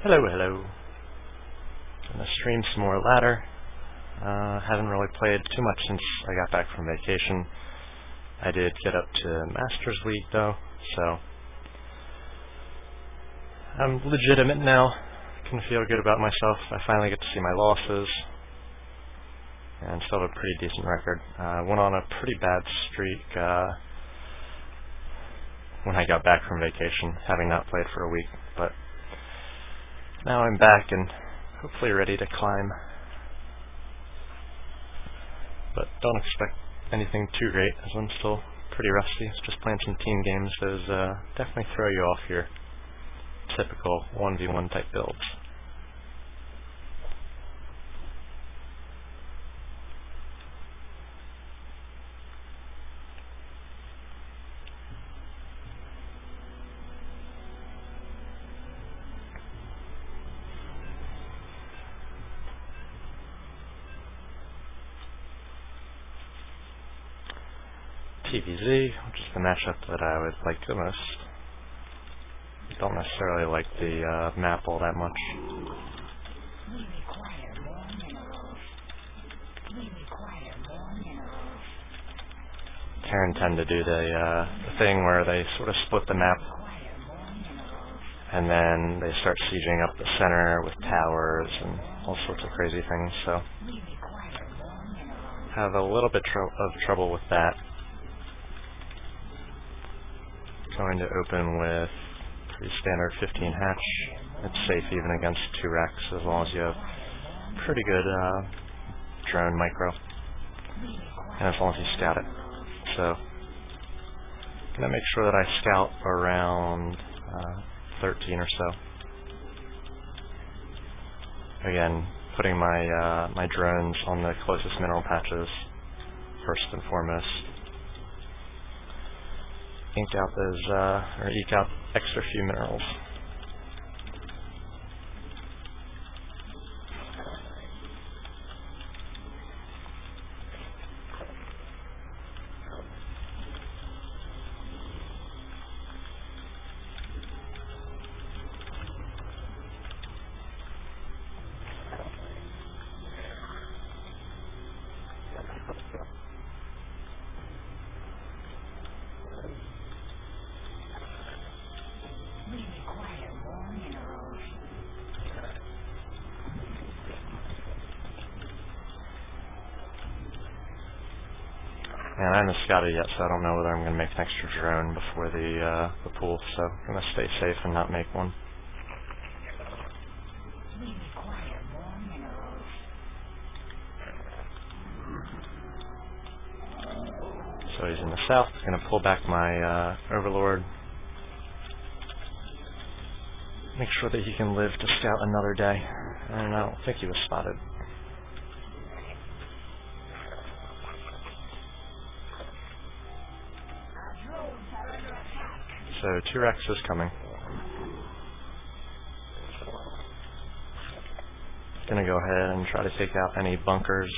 Hello, hello. Gonna stream some more ladder. Haven't really played too much since I got back from vacation. I did get up to Masters League though, so I'm legitimate now. Can feel good about myself. I finally get to see my losses, and still have a pretty decent record. Went on a pretty bad streak when I got back from vacation, having not played for a week, but now I'm back and hopefully ready to climb. But don't expect anything too great, as I'm still pretty rusty. Just playing some team games. Those definitely throw you off your typical 1v1 type builds. TVZ, which is the matchup that I would like the most. Don't necessarily like the map all that much. Terran tend to do the thing where they sort of split the map, and then they start sieging up the center with towers and all sorts of crazy things, so have a little bit of trouble with that. Going to open with pretty standard 15 hatch. It's safe even against 2 racks as long as you have pretty good drone micro, and as long as you scout it. So gonna make sure that I scout around 13 or so. Again, putting my my drones on the closest mineral patches first and foremost. Ink out those, or eke out extra few minerals. And I haven't scouted yet, so I don't know whether I'm going to make an extra drone before the pool, so I'm going to stay safe and not make one. So he's in the south. I'm going to pull back my Overlord. Make sure that he can live to scout another day. And I don't think he was spotted. So 2 Rex is coming. Gonna go ahead and try to take out any bunkers.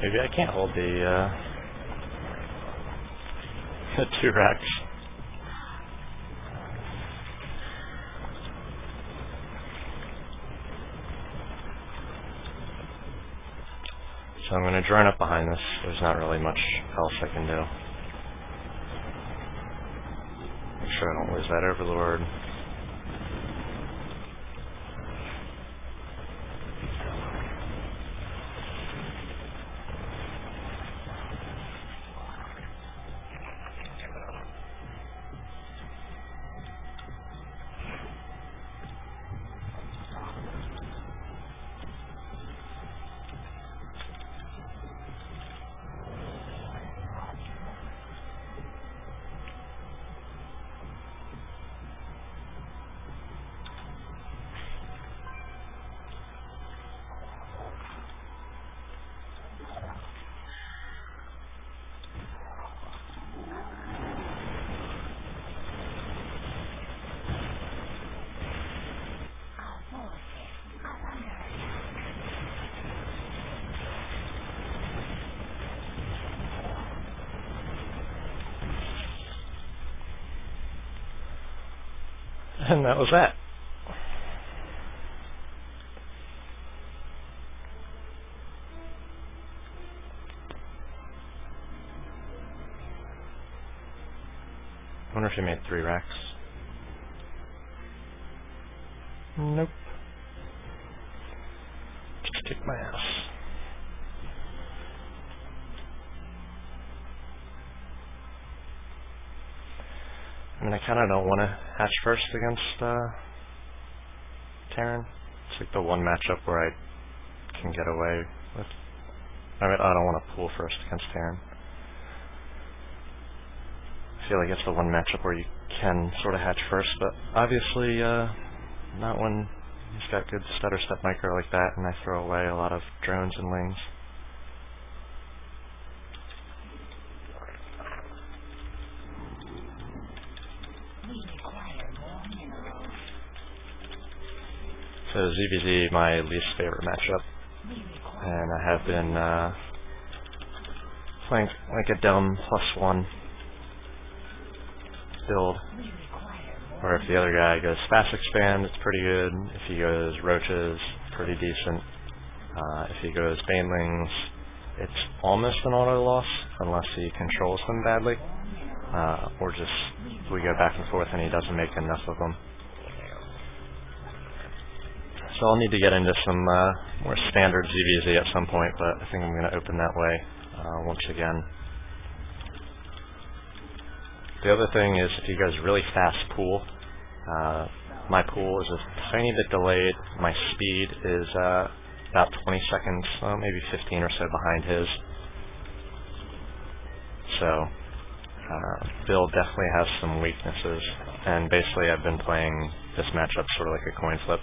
Maybe I can't hold the 2 racks. So I'm going to drone up behind this. There's not really much else I can do. Make sure I don't lose that Overlord. And that was that. I wonder if he made 3 racks. Nope. Just kick my ass. I mean, I kind of don't want to hatch first against Terran. It's like the one matchup where I can get away with. I mean, I don't want to pool first against Terran. I feel like it's the one matchup where you can sort of hatch first, but obviously not when he's got good stutter step micro like that, and I throw away a lot of drones and wings. So ZVZ, my least favorite matchup, and I have been playing like a dumb +1 build, or if the other guy goes fast expand, it's pretty good. If he goes roaches, pretty decent. If he goes banelings, it's almost an auto loss, unless he controls them badly, or just we go back and forth and he doesn't make enough of them. So I'll need to get into some more standard ZVZ at some point, but I think I'm going to open that way once again. The other thing is, if you guys really fast pool, my pool is a tiny bit delayed. My speed is about 20 seconds, maybe 15 or so behind his. So Bill definitely has some weaknesses, and basically I've been playing this matchup sort of like a coin flip.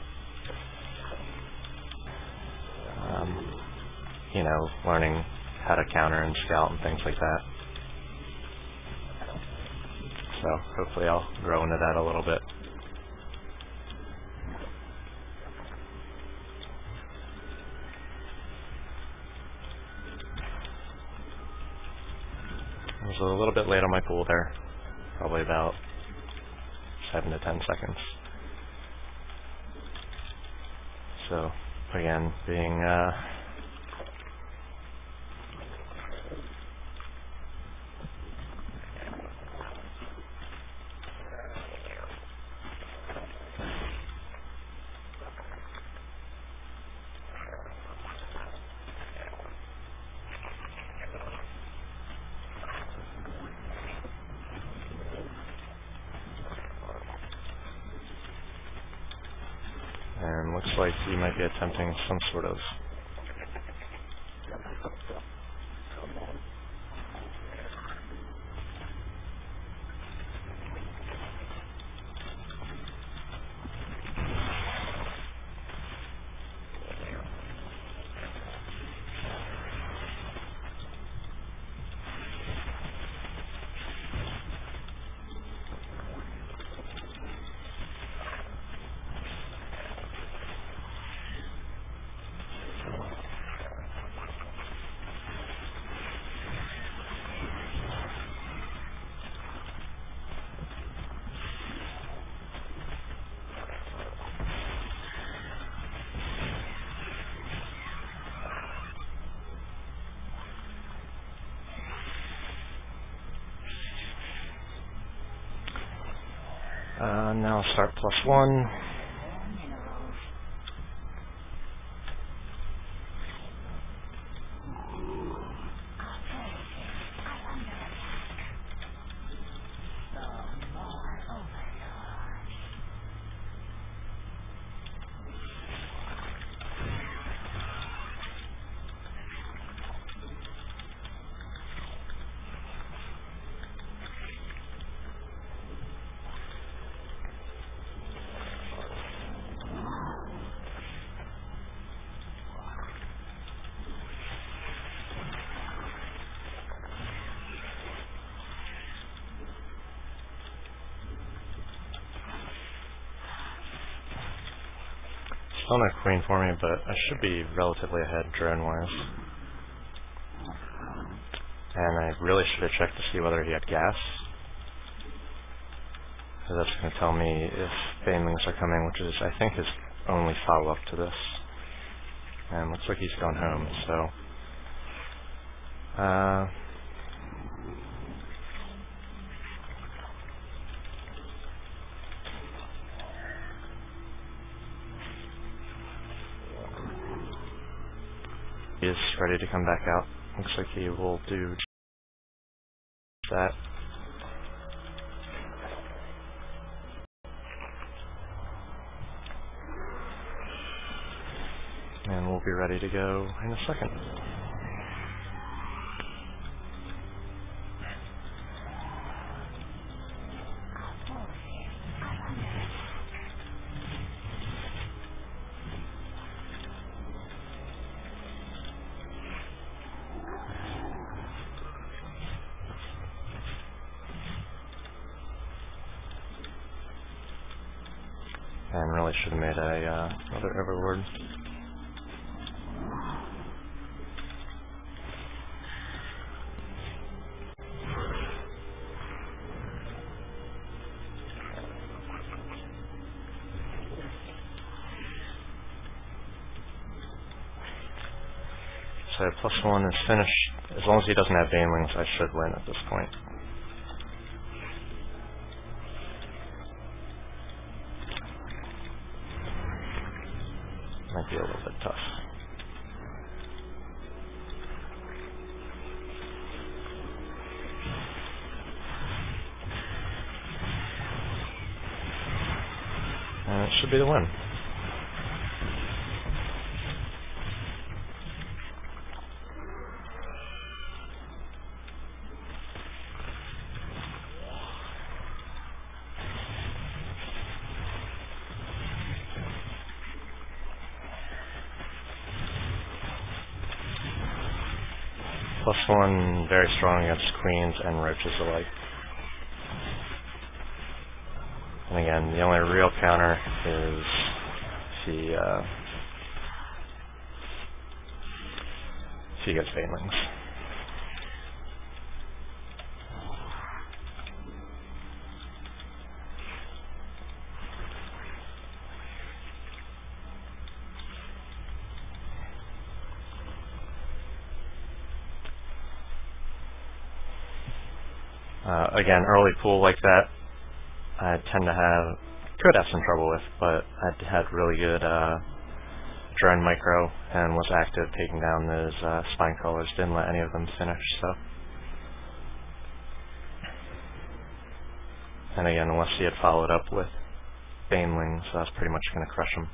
You know, learning how to counter and scout and things like that. So hopefully I'll grow into that a little bit. I was a little bit late on my pool there, probably about 7 to 10 seconds. So again, being and looks like he might be attempting some sort of Now I'll start +1. Still no queen for me, but I should be relatively ahead drone-wise. And I really should have checked to see whether he had gas. So that's going to tell me if banelings are coming, which is, I think, his only follow-up to this. And looks like he's gone home, so... he is ready to come back out. Looks like he will do that. And we'll be ready to go in a second. And really should have made another overlord. So +1 is finished. As long as he doesn't have banelings, I should win at this point. Might be a little bit tough. And it should be the win. +1, very strong against queens and roaches alike. And again, the only real counter is if he gets banelings. Again, early pool like that, I could have some trouble with, but I had really good drone micro and was active taking down those spine crawlers, didn't let any of them finish, so. And again, unless he had followed up with banelings, that's pretty much going to crush him.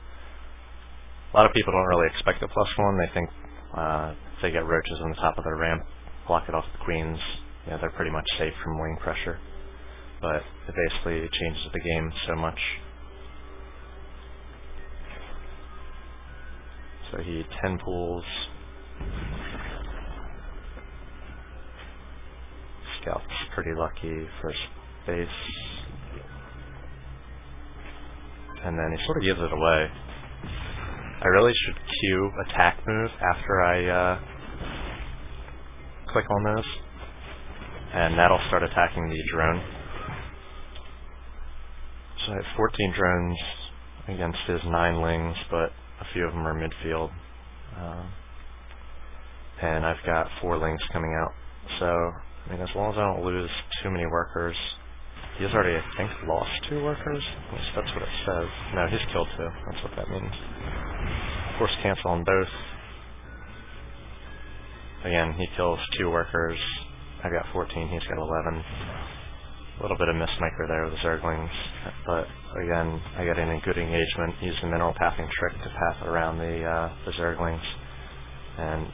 A lot of people don't really expect a +1, they think if they get roaches on the top of their ramp, block it off the queens, yeah, they're pretty much safe from wing pressure, but it basically changes the game so much. So he 10 pools, Scout's pretty lucky for space, and then he sort of gives it away. I really should cue attack move after I click on those. And that'll start attacking the drone. So I have 14 drones against his 9 lings, but a few of them are midfield. And I've got 4 lings coming out. So, I mean, as long as I don't lose too many workers, He's already, I think, lost 2 workers. At least that's what it says. No, he's killed 2. That's what that means. Force cancel on both. Again, he kills 2 workers. I've got 14, he's got 11. A little bit of miss micro there with the Zerglings, but again, I get in a good engagement, use the mineral pathing trick to path around the Zerglings, and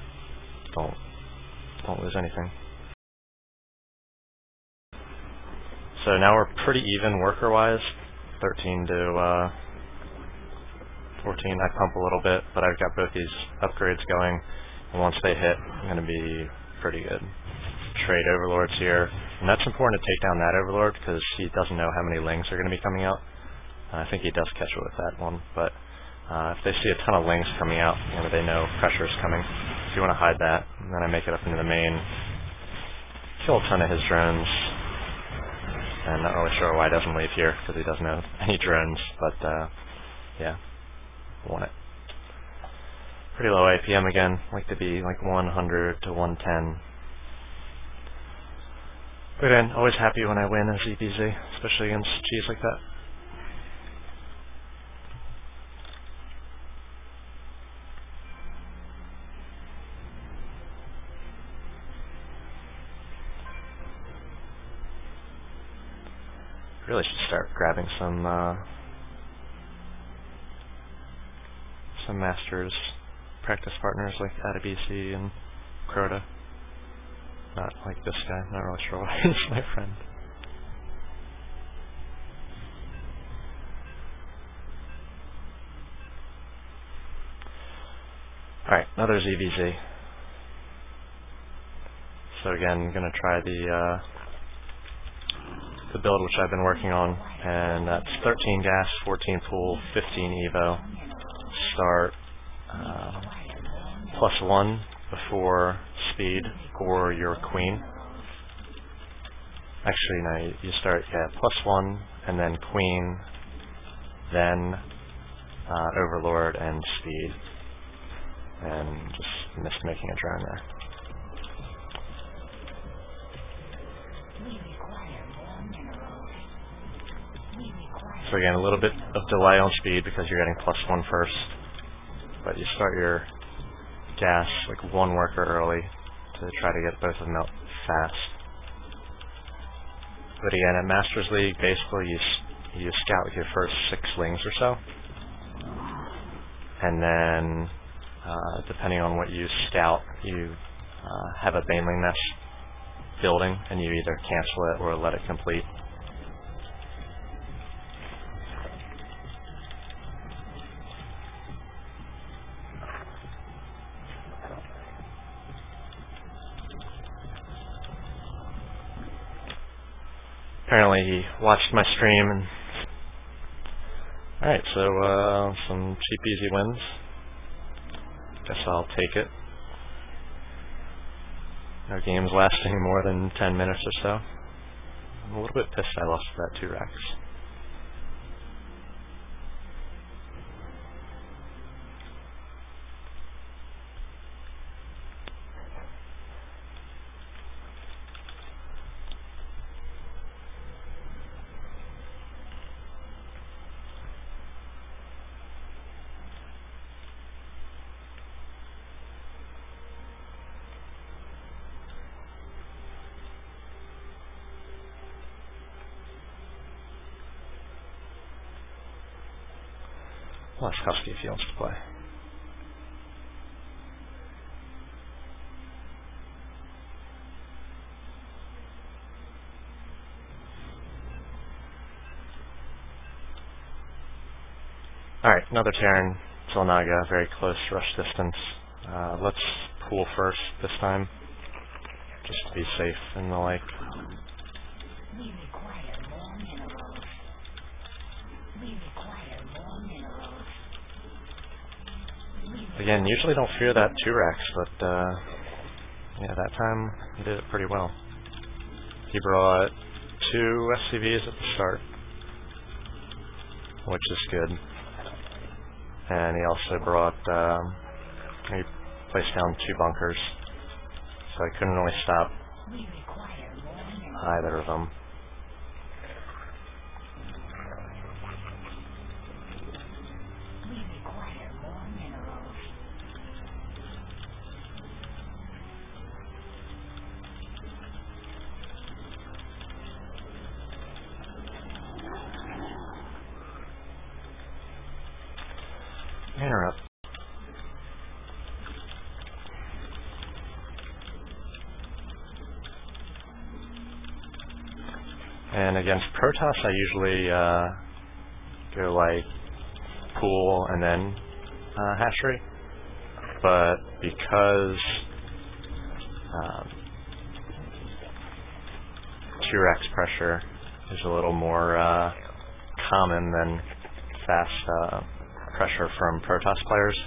don't lose anything. So now we're pretty even worker-wise, 13 to 14. I pump a little bit, but I've got both these upgrades going, and once they hit, I'm going to be pretty good. Trade overlords here, and that's important to take down that overlord because he doesn't know how many lings are going to be coming out. I think he does catch it with that one, but if they see a ton of lings coming out, they know pressure is coming. So you want to hide that, and then I make it up into the main, kill a ton of his drones, and not really sure why he doesn't leave here because he doesn't have any drones, but yeah, won it. Pretty low APM again, like to be like 100 to 110. But again, always happy when I win as EBZ, especially against cheese like that. Really should start grabbing some masters, practice partners like Adabisi and Crota. Not like this guy, not really sure why he's my friend. Alright, another ZVZ. So again, I'm going to try the build which I've been working on, and that's 13 gas, 14 pool, 15 evo. Start +1 before speed for your queen. Actually, no, you start, +1 and then queen, then overlord and speed. And just missed making a drone there. So again, a little bit of delay on speed because you're getting +1 first, but you start your gas like 1 worker early to try to get both of them out fast. But again, at Masters League, basically you scout with your first 6 lings or so, and then depending on what you scout, you have a baneling nest building, and you either cancel it or let it complete. Apparently he watched my stream and... Alright, so some cheap easy wins. Guess I'll take it. No game's lasting more than 10 minutes or so. I'm a little bit pissed I lost that 2 racks. Well, it's Husky if he wants to play. Alright, another Terran, Zolnaga, very close rush distance. Let's pool first this time, just to be safe and the like. Again, usually don't fear that 2 racks, but yeah, that time he did it pretty well. He brought 2 SCVs at the start, which is good. And he also brought, he placed down 2 bunkers, so I couldn't really stop either of them. Painter up. And against Protoss, I usually go like pool and then hatchery. But because 2-Rex pressure is a little more common than fast pressure from Protoss players,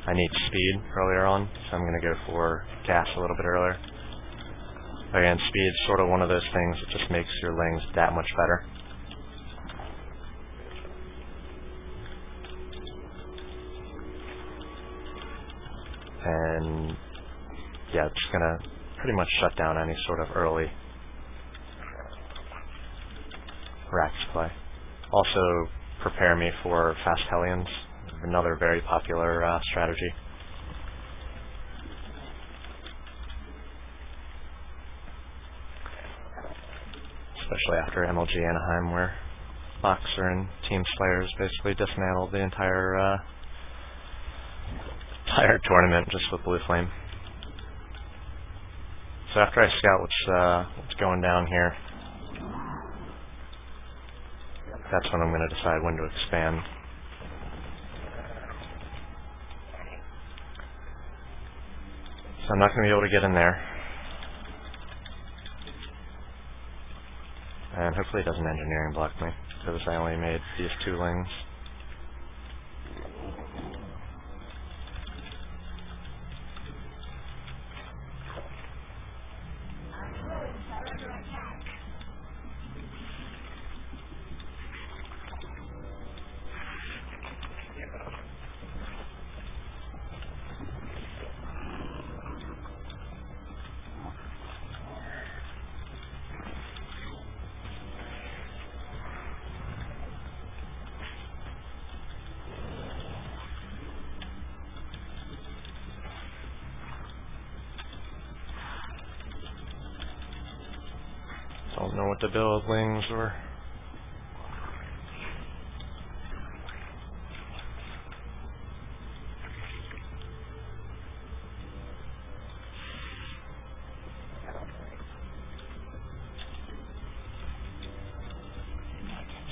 I need speed earlier on, so I'm going to go for gas a little bit earlier. Again, speed is sort of one of those things that just makes your lings that much better. And yeah, it's going to pretty much shut down any sort of early Rax play. Also, prepare me for fast Hellions, another very popular strategy. Especially after MLG Anaheim, where Boxer and Team Slayers basically dismantled the entire tournament just with Blue Flame. So after I scout what's going down here, that's when I'm going to decide when to expand. So I'm not going to be able to get in there. And hopefully it doesn't engineering block me, because I only made these 2 lings. Don't know what to build, lings or...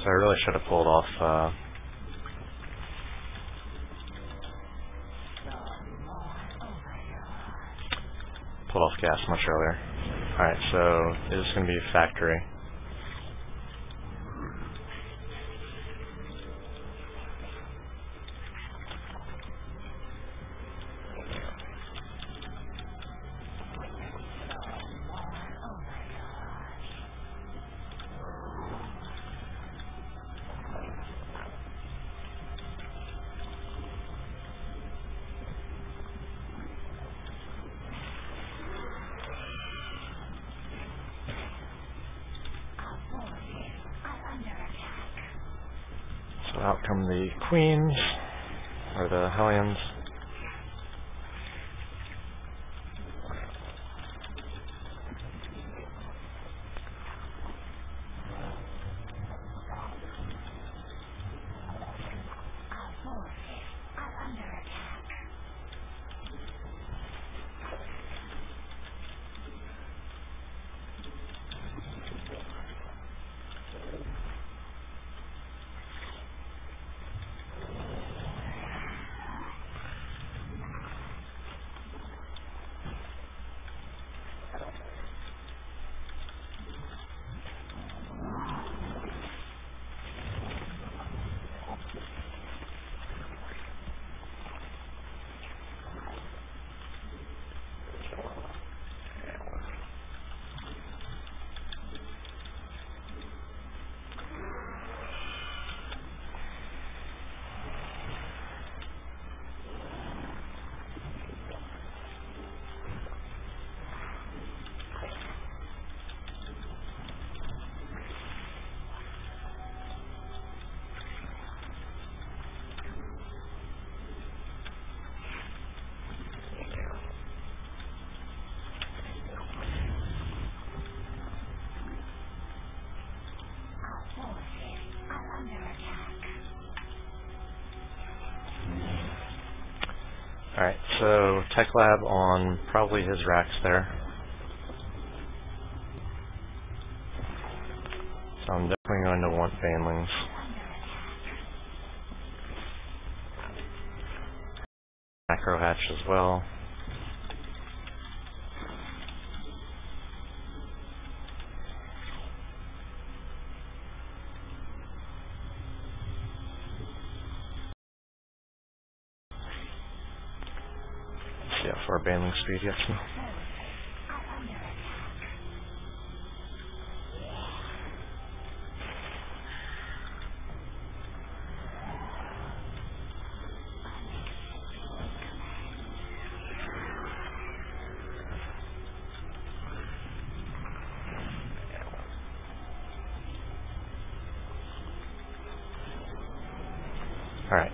So I really should have pulled off gas much earlier. Alright, so this is going to be a factory. So out come the queens, or the Hellions. Alright, so Tech Lab on probably his racks there. So I'm definitely going to want Banelings. Macro hatch as well. Let's see how far Baneling speed gets me. Alright.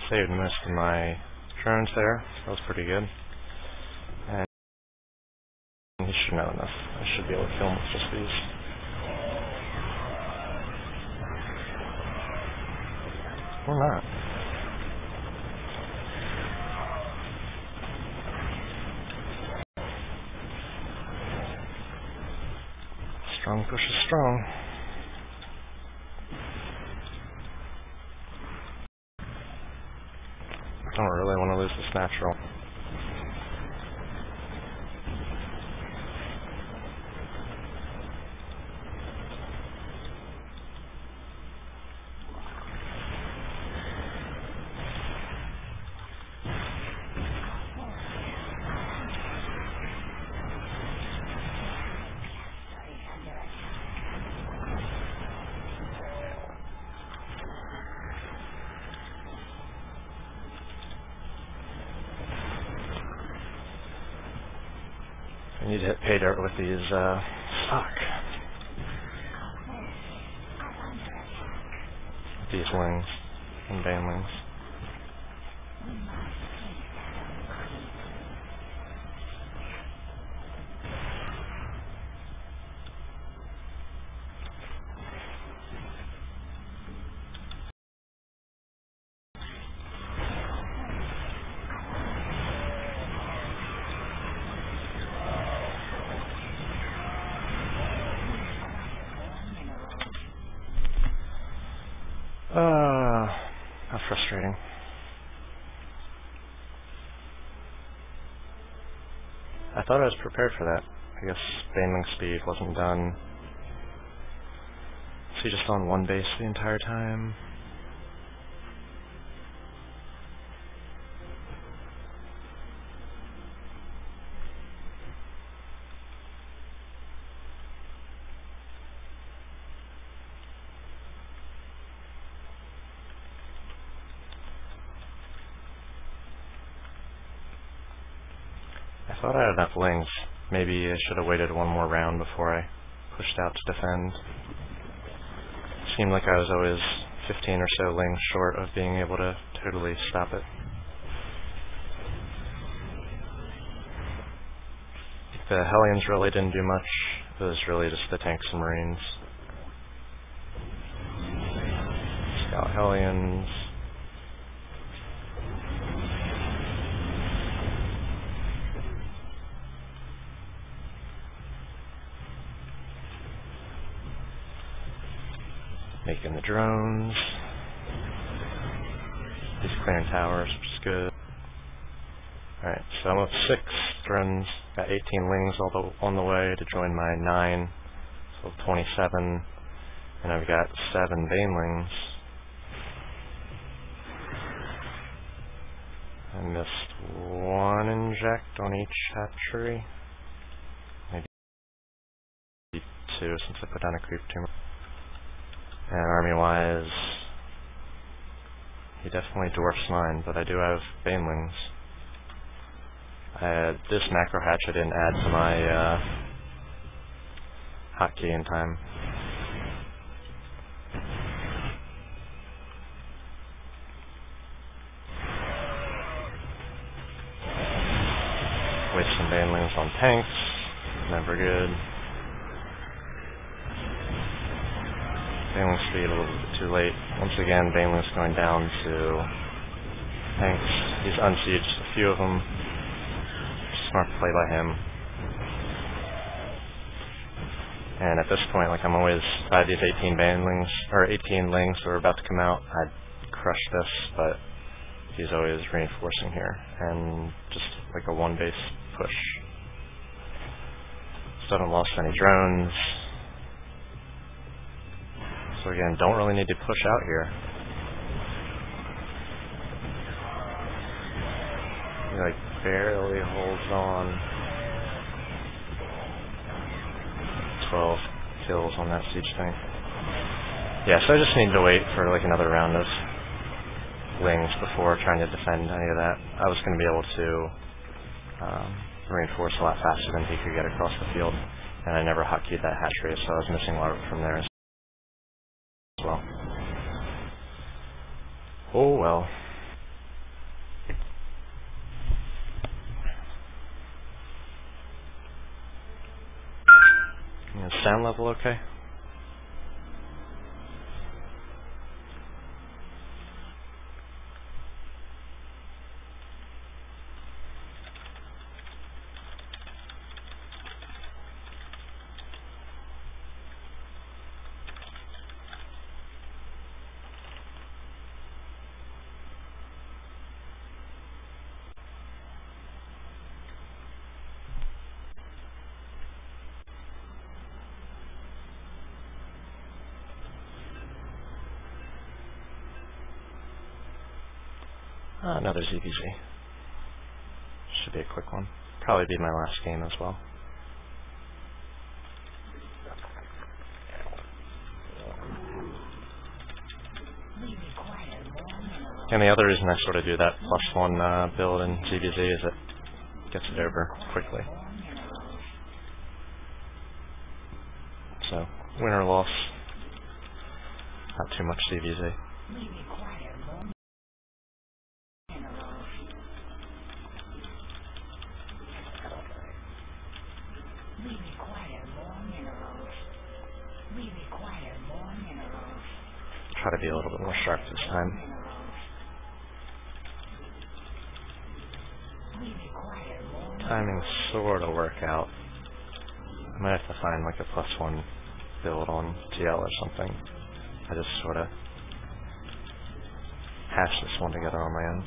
Saved most of my drones there. That was pretty good. And he should know enough. I should be able to kill him with just these. Or not. Strong pushes strong. I don't really want to lose this Matron. I need to hit pay dirt with these, fuck. These wings and Banelings. How frustrating. I thought I was prepared for that. I guess Baneling speed wasn't done. So you're just on one base the entire time. I thought I had enough lings. Maybe I should have waited one more round before I pushed out to defend. Seemed like I was always 15 or so lings short of being able to totally stop it. The Hellions really didn't do much. It was really just the tanks and Marines. Scout Hellions. Making the drones. He's clearing towers, which is good. Alright, so I'm up 6 drones, got 18 lings on the way to join my 9, so 27, and I've got 7 banelings. I missed 1 inject on each hatchery, maybe too, since I put down a creep tumor. And army-wise, he definitely dwarfs mine, but I do have banelings. This macro hatch I didn't add to my hotkey in time. Waste some banelings on tanks, never good. Banelings speed a little bit too late. Once again, banelings going down to tanks. He's unsieged a few of them. Smart play by him. And at this point, like I'm always, if I had these 18 banelings, or 18 lings that were about to come out, I'd crush this, but he's always reinforcing here, and just like a one base push. Still haven't lost any drones. So again, don't really need to push out here. He like barely holds on. 12 kills on that siege tank. Yeah, so I just need to wait for like another round of lings before trying to defend any of that. I was going to be able to reinforce a lot faster than he could get across the field, and I never hotkeyed that hatch race, so I was missing a lot from there as well. Oh well. Sound level okay? Another ZVZ. Should be a quick one. Probably be my last game as well. And the other reason I sort of do that +1 build in ZVZ is it gets it over quickly. So, win or loss, not too much ZVZ. Try to be a little bit more sharp this time. Timing sort of work out. I might have to find like a +1 build on TL or something. I just sort of hashed this one together on my own.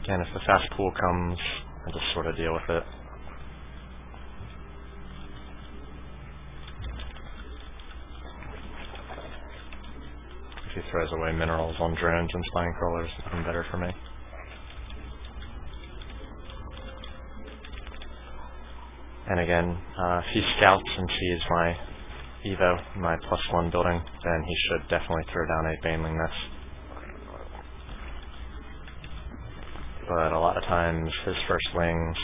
Again, if the fast pool comes, I just sort of deal with it. If he throws away minerals on drones and spine crawlers, it's even better for me. And again, if he scouts and sees my Evo, my +1 building, then he should definitely throw down a baneling nest. But a lot of times his first lings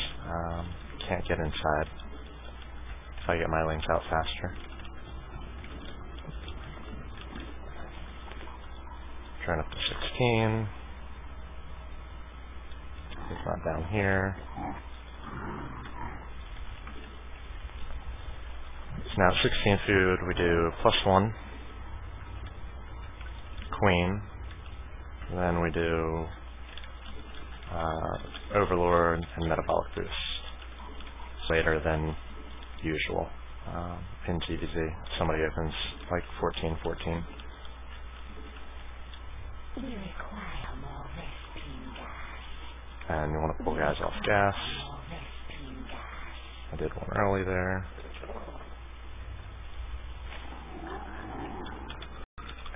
can't get inside if I get my lings out faster. Turn up to 16. He's not down here. So now 16 food, we do +1, queen, then we do Overlord and Metabolic Boost later than usual. in TVZ. Somebody opens like 14-14. And you want to pull guys off gas. I did one early there.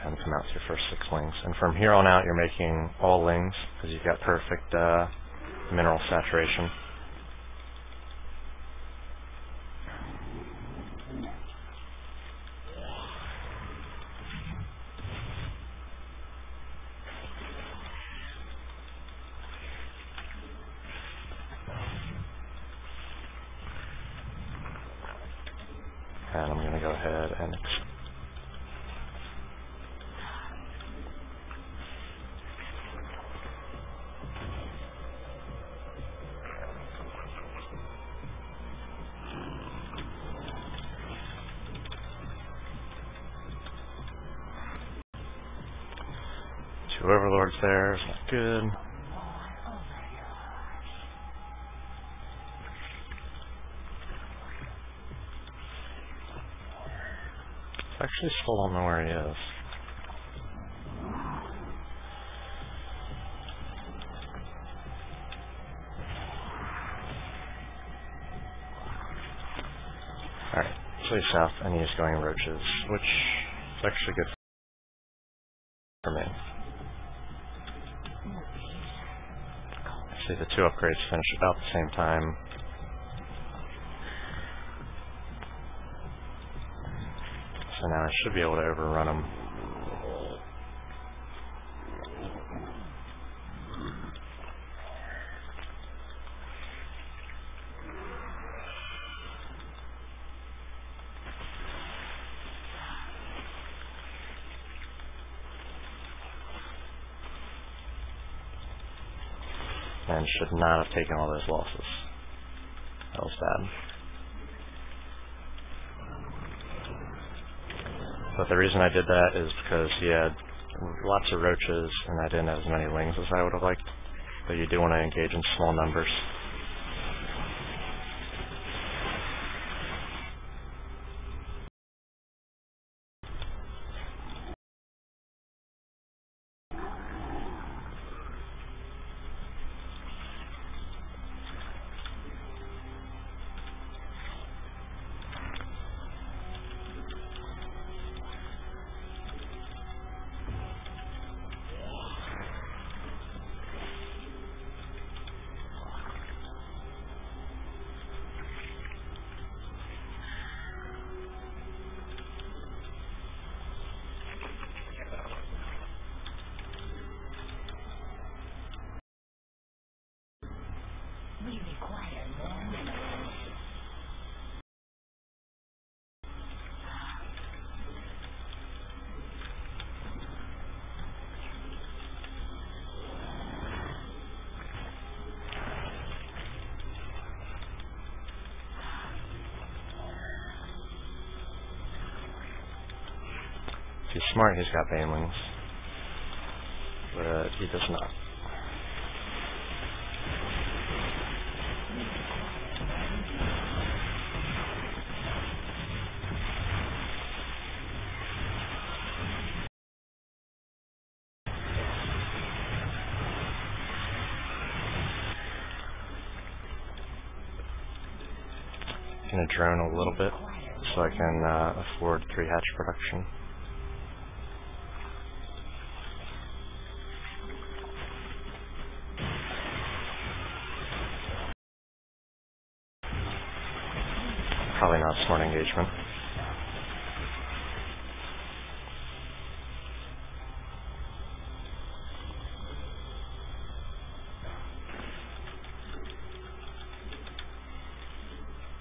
And come out to your first 6 lings. And from here on out, you're making all lings because you've got perfect mineral saturation. And I'm going to go ahead and two overlords there, is not good. I actually still don't know where he is. Alright, so he's south and he's going roaches, which is actually good for me. See, the 2 upgrades finish about the same time. So now I should be able to overrun him. And should not have taken all those losses. That was bad. But the reason I did that is because he had lots of roaches and I didn't have as many lings as I would have liked. But you do want to engage in small numbers. We require more minerals. If he's smart, he's got banelings. But he does not. I'm going to drone a little bit so I can afford 3 hatch production. Probably not a smart engagement.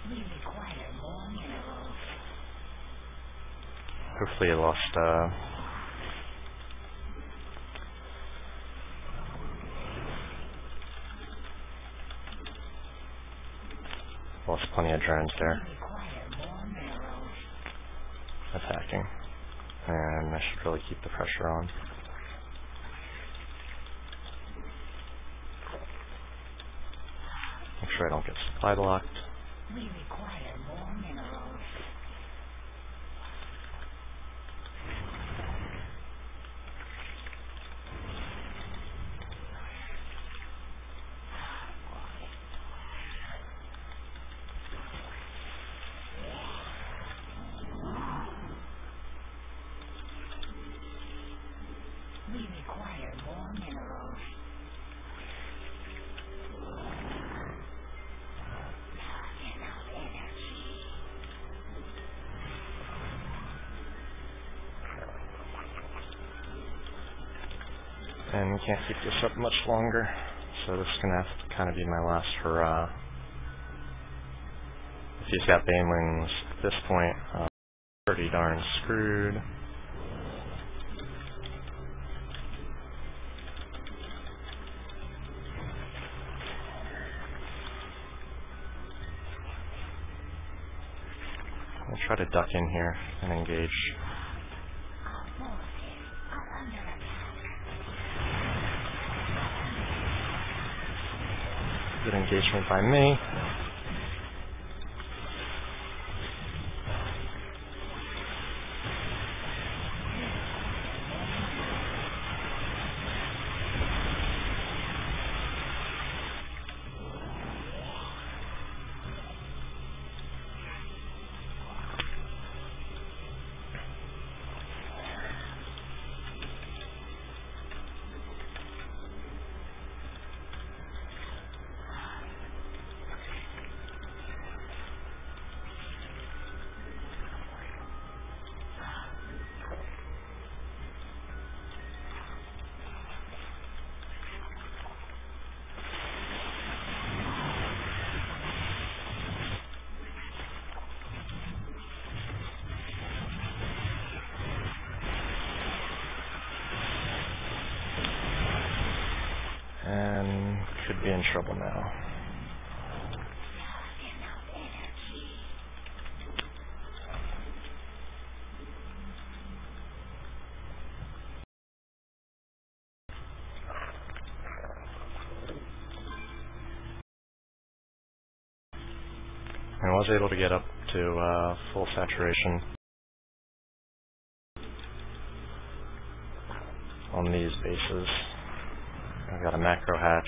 We require more minerals. Hopefully I lost plenty of drones there. Attacking. And I should really keep the pressure on. Make sure I don't get supply blocked. We require more minerals. And we can't keep this up much longer, so this is going to have to kind of be my last hurrah. If he's got banelings at this point, pretty darn screwed. I'll try to duck in here and engage. Good engagement by me. And could be in trouble now. I was able to get up to full saturation on these bases. I've got a macro hatch.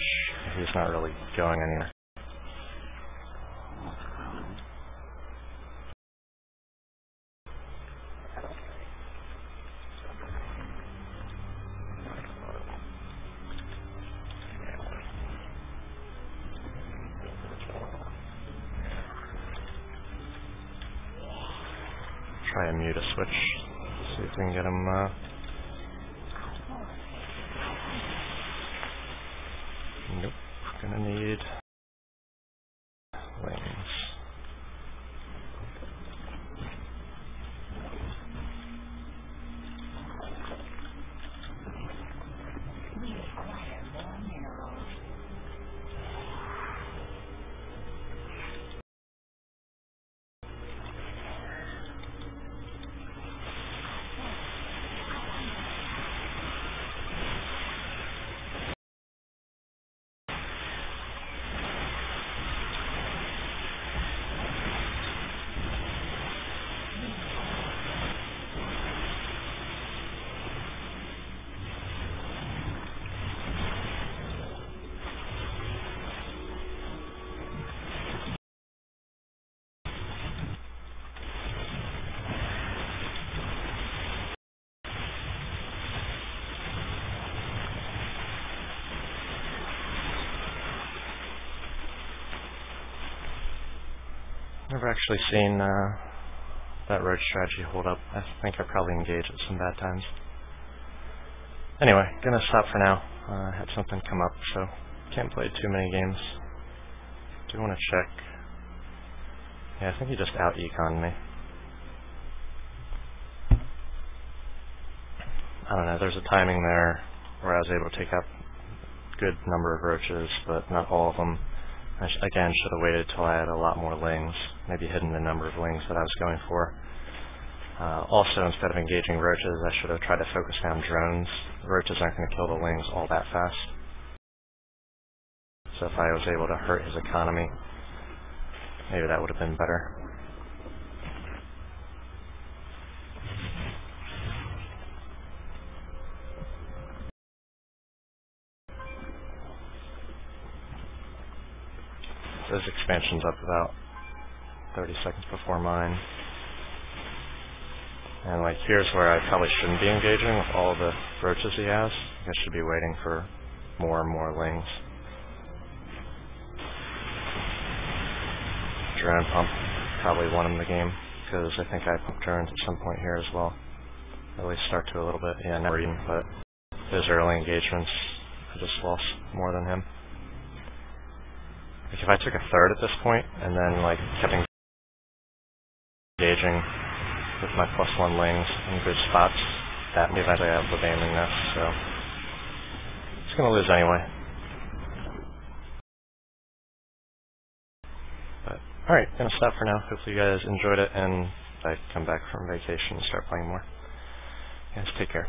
He's not really going anywhere. Try and mute a switch. See if we can get him. Nope. Gonna need wings. Never actually seen that road strategy hold up. I think I probably engaged at some bad times. Anyway, gonna stop for now. I had something come up, so can't play too many games. Do want to check. Yeah, I think he just out-econed me. I don't know, there's a timing there where I was able to take out a good number of roaches, but not all of them. I again should have waited till I had a lot more lings, maybe hidden the number of lings that I was going for. Also, instead of engaging roaches, I should have tried to focus down drones. The roaches aren't going to kill the lings all that fast. So if I was able to hurt his economy, maybe that would have been better. Those expansions up about 30 seconds before mine. And like here's where I probably shouldn't be engaging with all the roaches he has. I should be waiting for more and more lings. Drone pump probably won him the game, because I think I pumped drones at some point here as well. At least start to a little bit. Yeah, never even, but those early engagements, I just lost more than him. Like if I took a third at this point, and then like kept engaging with my +1 lings in good spots, that may eventually have with aiming this, so it's gonna lose anyway. But alright, gonna stop for now. Hopefully you guys enjoyed it, and I come back from vacation and start playing more. Guys, take care.